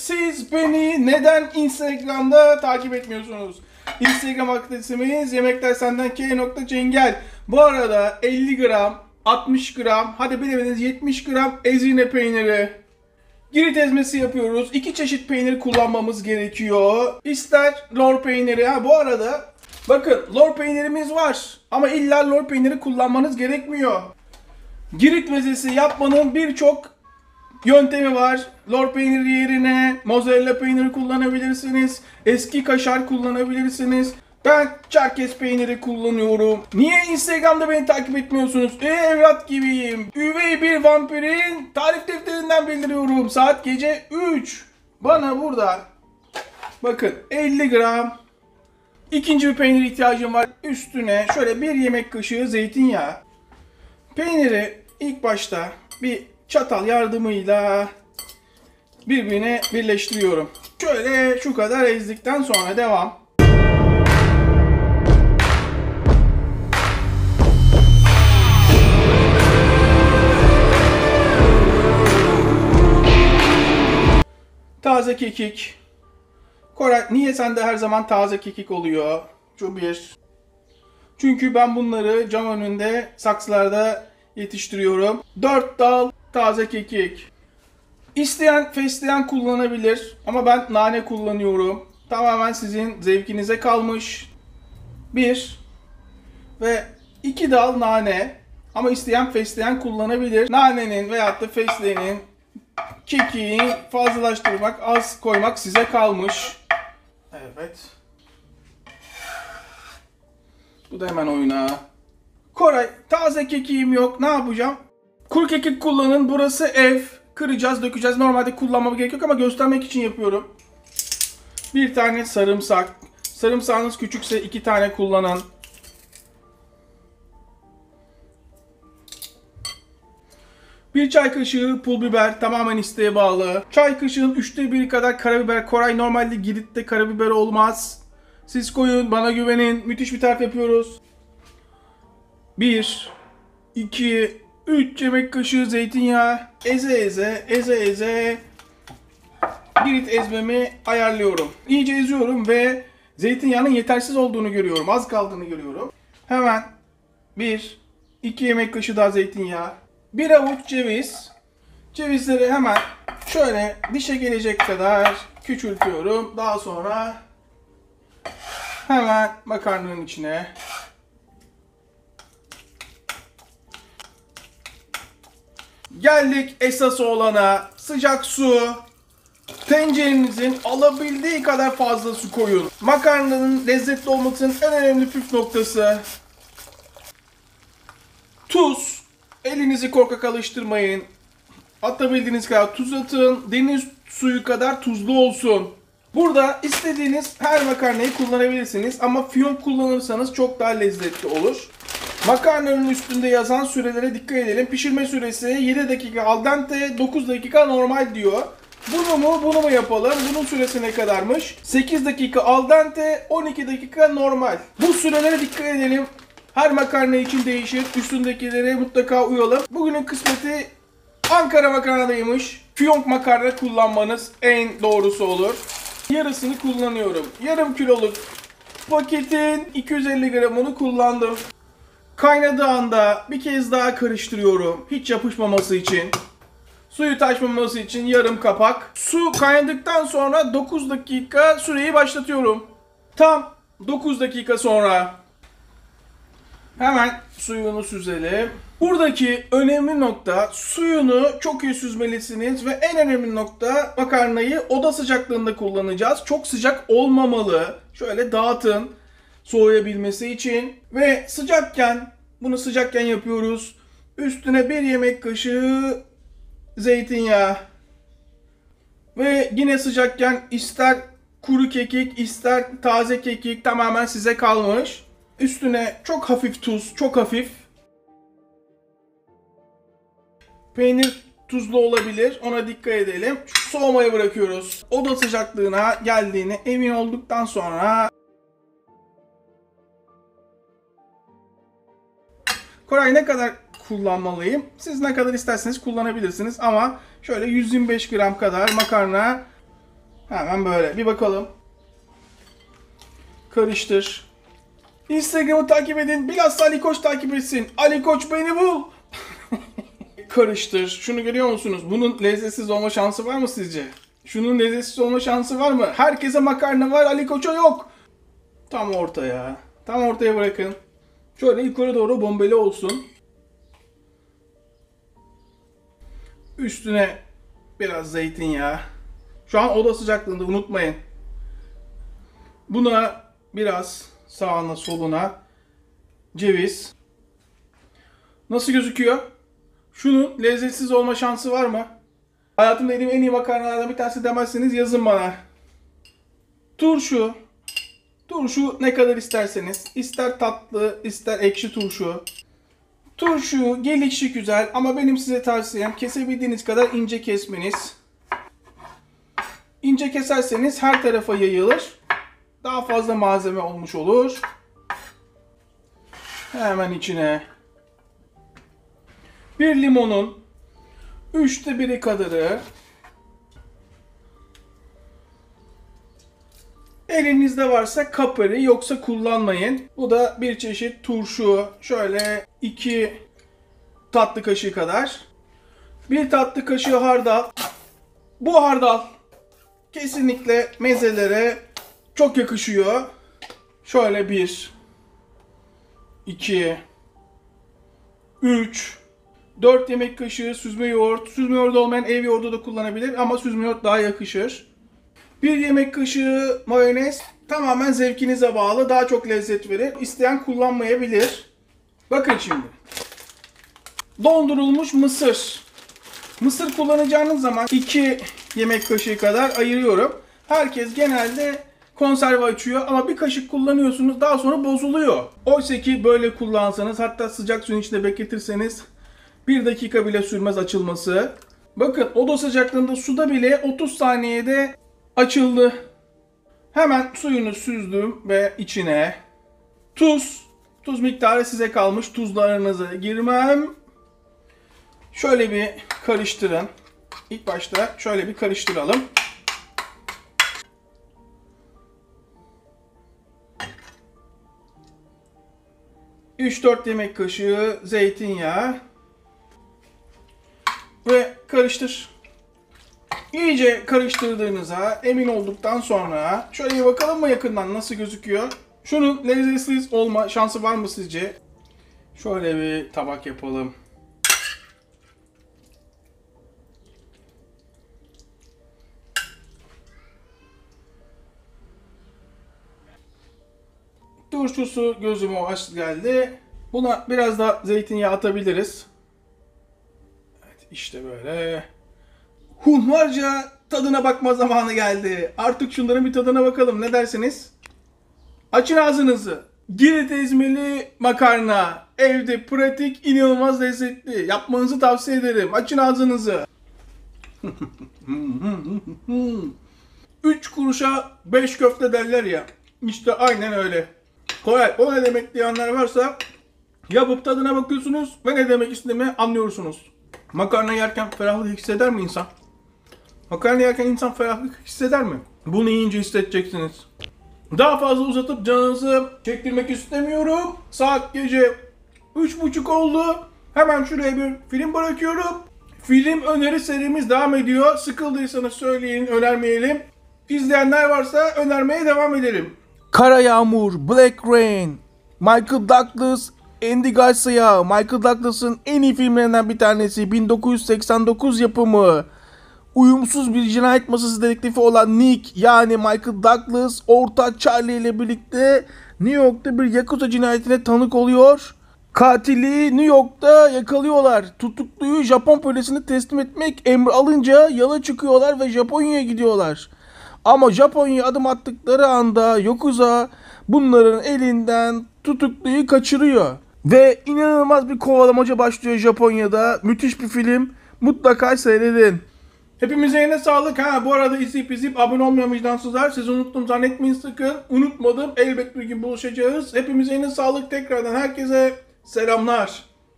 Siz beni neden Instagram'da takip etmiyorsunuz? Instagram adresimiz yemeklersenden.k.cengel. Bu arada 50 gram, 60 gram, hadi bilemediniz 70 gram ezine peyniri. Girit ezmesi yapıyoruz. 2 çeşit peynir kullanmamız gerekiyor. İster lor peyniri. Bu arada bakın lor peynirimiz var. Ama illa lor peyniri kullanmanız gerekmiyor. Girit mezesi yapmanın birçok yöntemi var. Lor peyniri yerine mozzarella peyniri kullanabilirsiniz. Eski kaşar kullanabilirsiniz. Ben Çerkez peyniri kullanıyorum. Niye Instagram'da beni takip etmiyorsunuz? Evlat gibiyim. Üvey bir vampirin tarif defterinden bildiriyorum. Saat gece 3. Bana burada bakın 50 gram ikinci bir peynir ihtiyacım var. Üstüne şöyle bir yemek kaşığı zeytinyağı. Peyniri ilk başta bir çatal yardımıyla birbirine birleştiriyorum. Şöyle şu kadar ezdikten sonra devam. Taze kekik. Koray, niye sende her zaman taze kekik oluyor? Şu bir. Çünkü ben bunları cam önünde saksılarda yetiştiriyorum. 4 dal taze kekik. İsteyen fesleğen kullanabilir ama ben nane kullanıyorum. Tamamen sizin zevkinize kalmış. 1 ve 2 dal nane ama isteyen fesleğen kullanabilir. Nanenin veyahut da fesleğenin kekiği fazlalaştırmak, az koymak size kalmış. Evet. Bu da hemen oyuna. Koray, taze kekiğim yok. Ne yapacağım? Kuru kekik kullanın. Burası ev. Kıracağız, dökeceğiz. Normalde kullanmama gerek yok ama göstermek için yapıyorum. Bir tane sarımsak. Sarımsağınız küçükse 2 tane kullanın. Bir çay kaşığı pul biber, tamamen isteğe bağlı. Çay kaşığının 1/3 kadar karabiber. Koray, normalde Girit'te karabiber olmaz. Siz koyun, bana güvenin. Müthiş bir tarif yapıyoruz. 1, 2, 3 yemek kaşığı zeytinyağı. Eze Girit ezmemi ayarlıyorum. İyice eziyorum ve zeytinyağının yetersiz olduğunu görüyorum. Az kaldığını görüyorum. Hemen 1, 2 yemek kaşığı daha zeytinyağı. 1 avuç ceviz. Cevizleri hemen şöyle dişe gelecek kadar küçültüyorum. Daha sonra hemen makarnanın içine geldik esas olana. Sıcak su. Tencerenizin alabildiği kadar fazla su koyun. Makarnanın lezzetli olmasının en önemli püf noktası. Tuz. Elinizi korkak alıştırmayın. Atabildiğiniz kadar tuz atın. Deniz suyu kadar tuzlu olsun. Burada istediğiniz her makarnayı kullanabilirsiniz ama fiyonk kullanırsanız çok daha lezzetli olur. Makarnanın üstünde yazan sürelere dikkat edelim. Pişirme süresi 7 dakika al dente, 9 dakika normal diyor. Bunu mu yapalım? Bunun süresi ne kadarmış? 8 dakika al dente, 12 dakika normal. Bu sürelere dikkat edelim. Her makarna için değişir. Üstündekilere mutlaka uyalım. Bugünün kısmeti Ankara makarnadaymış. Fiyonk makarna kullanmanız en doğrusu olur. Yarısını kullanıyorum. Yarım kiloluk paketin 250 gramını kullandım. Kaynadığı anda bir kez daha karıştırıyorum. Hiç yapışmaması için. Suyu taşmaması için yarım kapak. Su kaynadıktan sonra 9 dakika süreyi başlatıyorum. Tam 9 dakika sonra hemen suyunu süzelim. Buradaki önemli nokta, suyunu çok iyi süzmelisiniz ve en önemli nokta, makarnayı oda sıcaklığında kullanacağız. Çok sıcak olmamalı. Şöyle dağıtın soğuyabilmesi için ve bunu sıcakken yapıyoruz. Üstüne 1 yemek kaşığı zeytinyağı ve yine sıcakken ister kuru kekik ister taze kekik, tamamen size kalmış. Üstüne çok hafif tuz, çok hafif. Peynir tuzlu olabilir, ona dikkat edelim. Soğumaya bırakıyoruz. Oda sıcaklığına geldiğine emin olduktan sonra Koray, ne kadar kullanmalıyım? Siz ne kadar isterseniz kullanabilirsiniz ama şöyle 125 gram kadar makarna Hemen böyle bir bakalım. Karıştır. Instagram'ı takip edin. Bilhassa Ali Koç takip etsin. Ali Koç beni bul. Karıştır. Şunu görüyor musunuz? Bunun lezzetsiz olma şansı var mı sizce? Şunun lezzetsiz olma şansı var mı? Herkese makarna var, Ali Koç'a yok. Tam ortaya. Tam ortaya bırakın. Şöyle yukarı doğru bombeli olsun. Üstüne biraz zeytinyağı. Şu an oda sıcaklığında, unutmayın. Buna biraz sağına soluna ceviz. Nasıl gözüküyor? Şunun lezzetsiz olma şansı var mı? Hayatımda yediğim en iyi makarnalardan bir tanesi demezseniz yazın bana. Turşu. Turşu ne kadar isterseniz. İster tatlı, ister ekşi turşu. Turşu gelişi güzel ama benim size tavsiyem kesebildiğiniz kadar ince kesmeniz. İnce keserseniz her tarafa yayılır. Daha fazla malzeme olmuş olur. Hemen içine bir limonun 1/3 kadarı, elinizde varsa kapari, yoksa kullanmayın. Bu da bir çeşit turşu. Şöyle 2 tatlı kaşığı kadar. 1 tatlı kaşığı hardal. Bu hardal kesinlikle mezelere çok yakışıyor. Şöyle 1, 2, 3, 4 yemek kaşığı süzme yoğurt. Süzme yoğurt olmayan ev yoğurdu da kullanabilir ama süzme yoğurt daha yakışır. 1 yemek kaşığı mayonez. Tamamen zevkinize bağlı. Daha çok lezzet verir. İsteyen kullanmayabilir. Bakın şimdi. Dondurulmuş mısır. Mısır kullanacağınız zaman 2 yemek kaşığı kadar ayırıyorum. Herkes genelde konserve açıyor ama bir kaşık kullanıyorsunuz, daha sonra bozuluyor. Oysa ki böyle kullansanız, hatta sıcak suyun içinde bekletirseniz 1 dakika bile sürmez açılması. Bakın oda sıcaklığında suda bile 30 saniyede açıldı. Hemen suyunu süzdüm ve içine tuz. Tuz miktarı size kalmış. Tuzlarınızı girmem. Şöyle bir karıştırın. İlk başta şöyle bir karıştıralım. Üç 4 yemek kaşığı zeytinyağı ve karıştır. İyice karıştırdığınıza emin olduktan sonra şöyle bir bakalım mı yakından nasıl gözüküyor? Şunun lezzetsiz olma şansı var mı sizce? Şöyle bir tabak yapalım. Turşusu gözüme hoş geldi. Buna biraz da zeytinyağı atabiliriz. Evet, işte böyle. Hunharca tadına bakma zamanı geldi. Artık şunların bir tadına bakalım. Ne dersiniz? Açın ağzınızı. Girit ezmeli makarna. Evde pratik, inanılmaz lezzetli. Yapmanızı tavsiye ederim. Açın ağzınızı. 3 kuruşa 5 köfte derler ya. İşte aynen öyle. Kolay. O ne demek diyenler varsa yapıp tadına bakıyorsunuz ve ne demek istediğimi anlıyorsunuz. Makarna yerken ferahlık hisseder mi insan? Makarna yerken insan ferahlık hisseder mi? Bunu yiyince hissedeceksiniz. Daha fazla uzatıp canınızı çektirmek istemiyorum. Saat gece 3:30 oldu. Hemen şuraya bir film bırakıyorum. Film öneri serimiz devam ediyor. Sıkıldıysanız söyleyin, önermeyelim. İzleyenler varsa önermeye devam edelim. Kara Yağmur, Black Rain, Michael Douglas, Andy Garcia. Michael Douglas'ın en iyi filmlerinden bir tanesi. 1989 yapımı. Uyumsuz bir cinayet masası dedektifi olan Nick, yani Michael Douglas, ortağı Charlie ile birlikte New York'ta bir Yakuza cinayetine tanık oluyor. Katili New York'ta yakalıyorlar. Tutukluyu Japon polisine teslim etmek emri alınca yola çıkıyorlar ve Japonya'ya gidiyorlar. Ama Japonya'ya adım attıkları anda Yakuza bunların elinden tutukluyu kaçırıyor. Ve inanılmaz bir kovalamaca başlıyor Japonya'da. Müthiş bir film. Mutlaka seyredin. Hepimize yine sağlık. Bu arada izleyip abone olmayan vicdansızlar. Sizi unuttum zannetmeyin sakın. Unutmadım. Elbet bir gün buluşacağız. Hepimize yine sağlık. Tekrardan herkese selamlar.